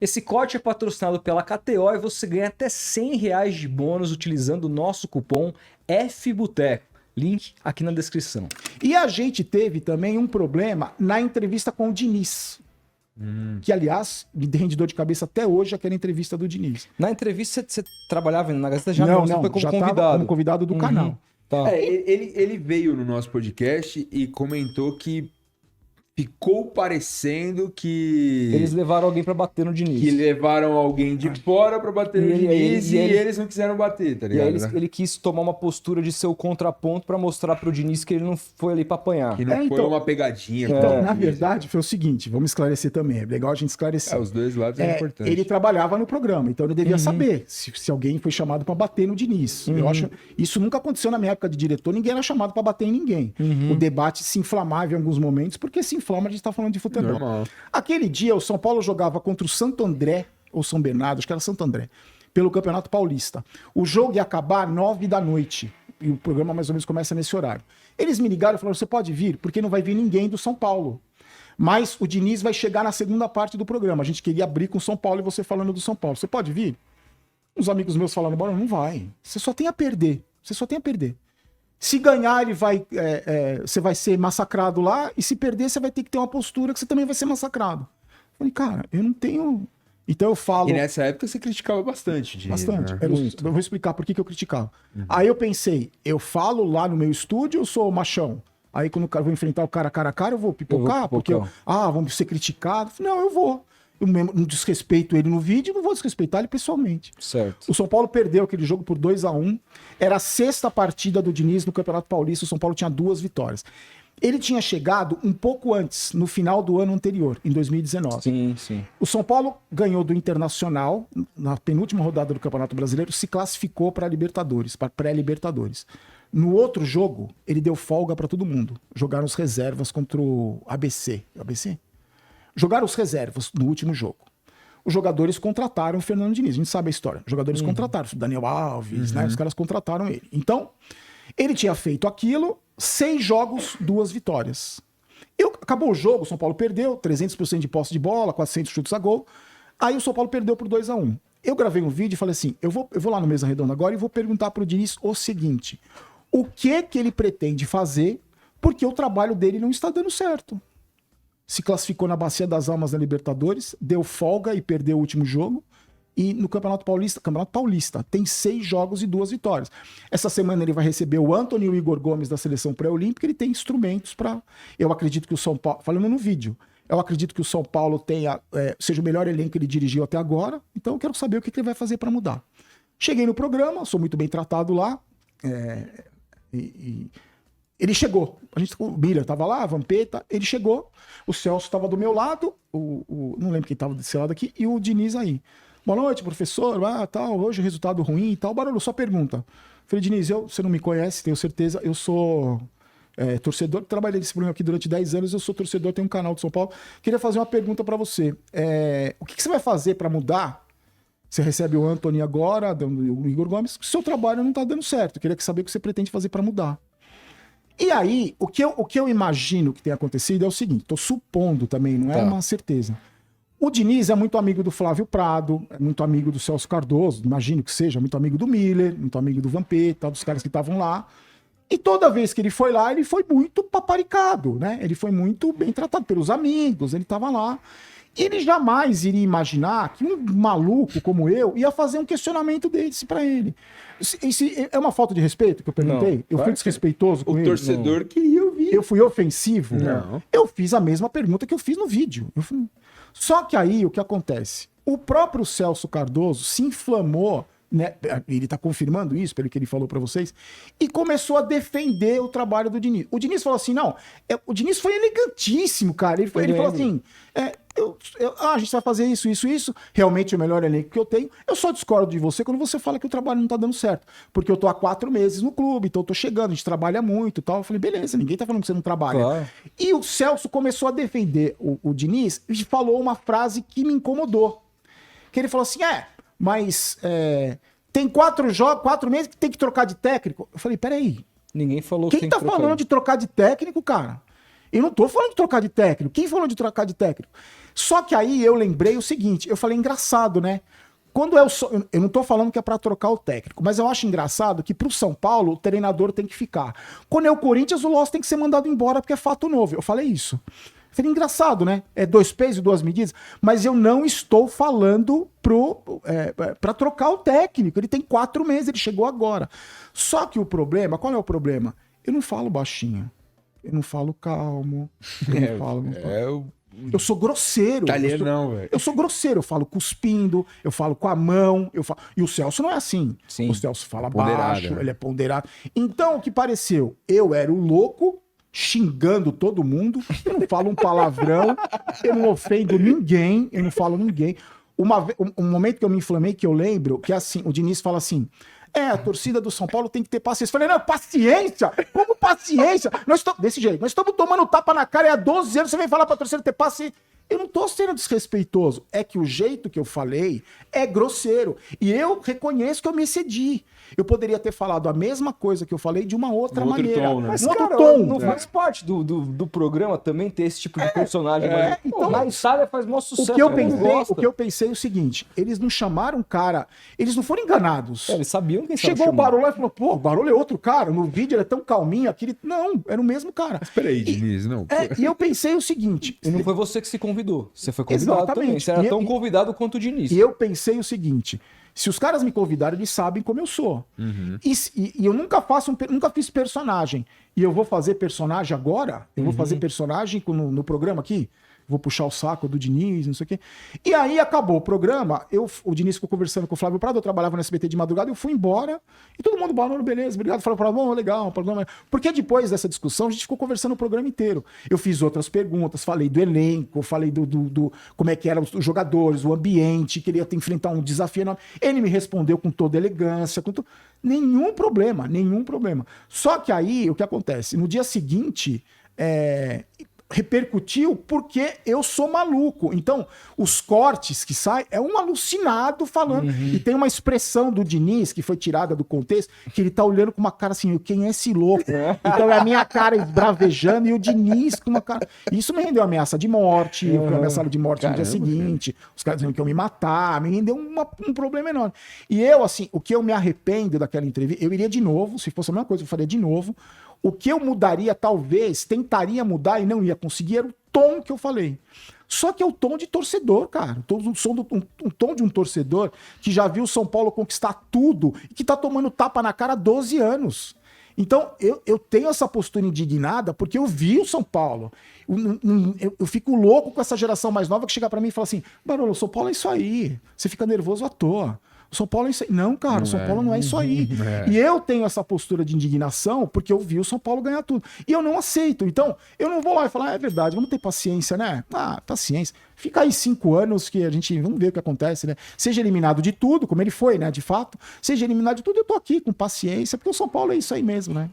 Esse corte é patrocinado pela KTO e você ganha até R$100 de bônus utilizando o nosso cupom FBUTECO. Link aqui na descrição. E a gente teve também um problema na entrevista com o Diniz. Que, aliás, me rende dor de cabeça até hoje aquela entrevista do Diniz. Na entrevista você trabalhava na Gazeta já Não, você foi como já convidado. tava como convidado do canal. Tá. Ele veio no nosso podcast e comentou que ficou parecendo que... Eles levaram alguém pra bater no Diniz. Que levaram alguém de fora pra bater no Diniz e ele- eles não quiseram bater, tá E ligado? aí ele quis tomar uma postura de ser o contraponto pra mostrar pro Diniz que ele não foi ali pra apanhar. Que não foi então- uma pegadinha. Então, na verdade, foi o seguinte, vamos esclarecer também, é legal a gente esclarecer. Os dois lados é importante. Ele trabalhava no programa, então ele devia saber se alguém foi chamado para bater no Diniz. Eu acho isso nunca aconteceu na minha época de diretor, ninguém era chamado para bater em ninguém. O debate se inflamava em alguns momentos, porque se inflama, a gente tá falando de futebol. Normal. Aquele dia, o São Paulo jogava contra o Santo André, ou São Bernardo, acho que era Santo André, pelo Campeonato Paulista. O jogo ia acabar às 9 da noite, e o programa mais ou menos começa nesse horário. Eles me ligaram e falaram, você pode vir, porque não vai vir ninguém do São Paulo. Mas o Diniz vai chegar na segunda parte do programa. A gente queria abrir com o São Paulo e você falando do São Paulo. Você pode vir? Uns amigos meus falando, bora, não vai. Você só tem a perder. Você só tem a perder. Se ganhar, ele vai, você vai ser massacrado lá, e se perder, você vai ter que ter uma postura que você também vai ser massacrado. Eu falei, cara, eu não tenho... Então eu falo... E nessa época você criticava bastante o Diniz, Bastante. né? Eu vou explicar por que eu criticava. Aí eu pensei, eu falo lá no meu estúdio, eu sou machão. Aí quando eu vou enfrentar o cara cara a cara, eu vou pipocar, porque vamos ser criticados. Não, eu vou. Eu não desrespeito ele no vídeo, não vou desrespeitar ele pessoalmente. Certo. O São Paulo perdeu aquele jogo por 2-1. Era a sexta partida do Diniz no Campeonato Paulista. O São Paulo tinha 2 vitórias. Ele tinha chegado um pouco antes, no final do ano anterior, em 2019. Sim, sim. O São Paulo ganhou do Internacional, na penúltima rodada do Campeonato Brasileiro, se classificou para a Libertadores, para pré-Libertadores. No outro jogo, ele deu folga para todo mundo. Jogaram os reservas contra o ABC. ABC? Jogaram os reservas no último jogo. Os jogadores contrataram o Fernando Diniz. A gente sabe a história. Os jogadores contrataram o Daniel Alves, né? Os caras contrataram ele. Então, ele tinha feito aquilo, 6 jogos, 2 vitórias. Acabou o jogo, o São Paulo perdeu, 300% de posse de bola, 400 chutes a gol. Aí o São Paulo perdeu por 2-1. Eu gravei um vídeo e falei assim, eu vou lá no Mesa Redonda agora e vou perguntar pro Diniz o seguinte, o que ele pretende fazer, porque o trabalho dele não está dando certo. Se classificou na Bacia das Almas na Libertadores, deu folga e perdeu o último jogo. E no Campeonato Paulista, tem 6 jogos e 2 vitórias. Essa semana ele vai receber o Antony e o Igor Gomes da seleção pré-olímpica, ele tem instrumentos para... Eu acredito que o São Paulo... Falando no vídeo, eu acredito que o São Paulo seja o melhor elenco que ele dirigiu até agora, então eu quero saber o que ele vai fazer para mudar. Cheguei no programa, sou muito bem tratado lá, ele chegou. O Miller estava lá, a Vampeta, ele chegou, o Celso estava do meu lado, não lembro quem estava desse lado aqui, e o Diniz aí. Boa noite, professor, tal, hoje o resultado ruim e tal. Barulho, só pergunta. Falei, Diniz, você não me conhece, tenho certeza, eu sou torcedor, trabalhei nesse programa aqui durante 10 anos, eu sou torcedor, tenho um canal de São Paulo. Queria fazer uma pergunta para você. O que você vai fazer para mudar? Você recebe o Antony agora, o Igor Gomes, o seu trabalho não está dando certo. Eu queria saber o que você pretende fazer para mudar. E aí, o que eu imagino que tenha acontecido é o seguinte, estou supondo também, não é uma certeza. O Diniz é muito amigo do Flávio Prado, é muito amigo do Celso Cardoso, imagino que seja, muito amigo do Miller, muito amigo do Vampeta, dos caras que estavam lá. E toda vez que ele foi lá, ele foi muito paparicado, né? Ele foi muito bem tratado pelos amigos, ele estava lá. Ele jamais iria imaginar que um maluco como eu ia fazer um questionamento desse pra ele. É uma falta de respeito que eu perguntei? Não, eu fui desrespeitoso com ele? O torcedor queria ouvir. Eu fui ofensivo? Não. Eu fiz a mesma pergunta que eu fiz no vídeo. Só que aí, o que acontece? O próprio Celso Cardoso se inflamou, né? Ele tá confirmando isso, pelo que ele falou pra vocês, e começou a defender o trabalho do Diniz. O Diniz falou assim, não, o Diniz foi elegantíssimo, cara. Ele falou assim, a gente vai fazer isso, realmente é o melhor elenco que eu tenho. Eu só discordo de você quando você fala que o trabalho não tá dando certo, porque eu tô há 4 meses no clube, então eu tô chegando, a gente trabalha muito e tal. Eu falei, beleza, ninguém tá falando que você não trabalha. Claro. E o Celso começou a defender o Diniz e falou uma frase que me incomodou. Que ele falou assim, mas tem 4 meses que tem que trocar de técnico. Eu falei, peraí. Ninguém falou que Quem tá falando de trocar de técnico, cara? Eu não tô falando de trocar de técnico. Quem falou de trocar de técnico? Só que aí eu lembrei o seguinte, eu falei, engraçado, né? Quando eu não tô falando que é pra trocar o técnico, mas eu acho engraçado que pro São Paulo o treinador tem que ficar. Quando é o Corinthians, o Loss tem que ser mandado embora porque é fato novo. Eu falei isso. Eu falei, engraçado, né? É 2 pesos e 2 medidas, mas eu não estou falando pra trocar o técnico. Ele tem 4 meses, ele chegou agora. Só que o problema, qual é o problema? Eu não falo baixinho. Eu não falo calmo. Eu não falo. Eu sou grosseiro. Italiano não, velho. Eu sou grosseiro, eu falo cuspindo, eu falo com a mão, E o Celso não é assim. Sim. O Celso fala Ponderado, baixo, né? ele é ponderado. Então, o que pareceu? Eu era o louco, xingando todo mundo, eu não falo um palavrão, eu não ofendo ninguém, eu não falo ninguém. Um momento que eu me inflamei, que eu lembro, que é assim, o Diniz fala assim, a torcida do São Paulo tem que ter paciência. Eu falei, não, paciência? Como paciência? Desse jeito, nós estamos tomando tapa na cara e há 12 anos você vem falar pra torcida ter paciência. Eu não tô sendo desrespeitoso. É que o jeito que eu falei é grosseiro. E eu reconheço que eu me excedi. Eu poderia ter falado a mesma coisa que eu falei de uma outra Um outro maneira. tom, né? Mas, Um outro cara, tom. não faz parte do programa também ter esse tipo de personagem. Mas, então, na Itália faz maior sucesso. O que eu gosta. pensei é o seguinte, eles não chamaram um cara, eles não foram enganados. Eles sabiam quem Chegou o Barolo e falou, pô, o Barolo é outro cara, no vídeo ele é tão calminho, aquele... Não, era o mesmo cara. Peraí, Diniz, não. E eu pensei o seguinte... E não foi você que se convidou. Você foi convidado Exatamente. também. Você era E- tão convidado quanto o Diniz. E eu pensei o seguinte, se os caras me convidaram, eles sabem como eu sou. E eu nunca nunca fiz personagem. E eu vou fazer personagem agora, eu vou fazer personagem no programa aqui, vou puxar o saco do Diniz, não sei o quê. E aí acabou o programa, o Diniz ficou conversando com o Flávio Prado, eu trabalhava no SBT de madrugada, eu fui embora, e todo mundo falou, beleza, obrigado, falou, bom, legal, o programa... Porque depois dessa discussão, a gente ficou conversando o programa inteiro. Eu fiz outras perguntas, falei do elenco, falei do como é que eram os jogadores, o ambiente, queria enfrentar um desafio enorme. Ele me respondeu com toda elegância, nenhum problema, nenhum problema. Só que aí, o que acontece? No dia seguinte, repercutiu porque eu sou maluco. Então, os cortes que saem é um alucinado falando. E tem uma expressão do Diniz que foi tirada do contexto, que ele tá olhando com uma cara assim, quem é esse louco? Então é a minha cara esbravejando e o Diniz com uma cara... Isso me rendeu ameaça de morte, eu fui ameaçado de morte no dia seguinte, os caras diziam que iam me matar, me rendeu um problema enorme. E eu, assim, o que eu me arrependo daquela entrevista, eu iria de novo, se fosse a mesma coisa, eu faria de novo. O que eu mudaria, talvez, tentaria mudar e não ia conseguir, era o tom que eu falei. Só que é o tom de torcedor, cara. Um tom de um torcedor que já viu o São Paulo conquistar tudo e que tá tomando tapa na cara há 12 anos. Então, eu tenho essa postura indignada porque eu vi o São Paulo. Eu fico louco com essa geração mais nova que chega pra mim e fala assim, Barolo, o São Paulo é isso aí. Você fica nervoso à toa. O São Paulo é isso aí. Não, cara, o São Paulo não é isso aí. E eu tenho essa postura de indignação porque eu vi o São Paulo ganhar tudo. E eu não aceito. Então, eu não vou lá e falar, é verdade, vamos ter paciência, né? Paciência. Fica aí 5 anos que a gente, vamos ver o que acontece, né? Seja eliminado de tudo, como ele foi, né? De fato. Seja eliminado de tudo, eu tô aqui com paciência, porque o São Paulo é isso aí mesmo, né?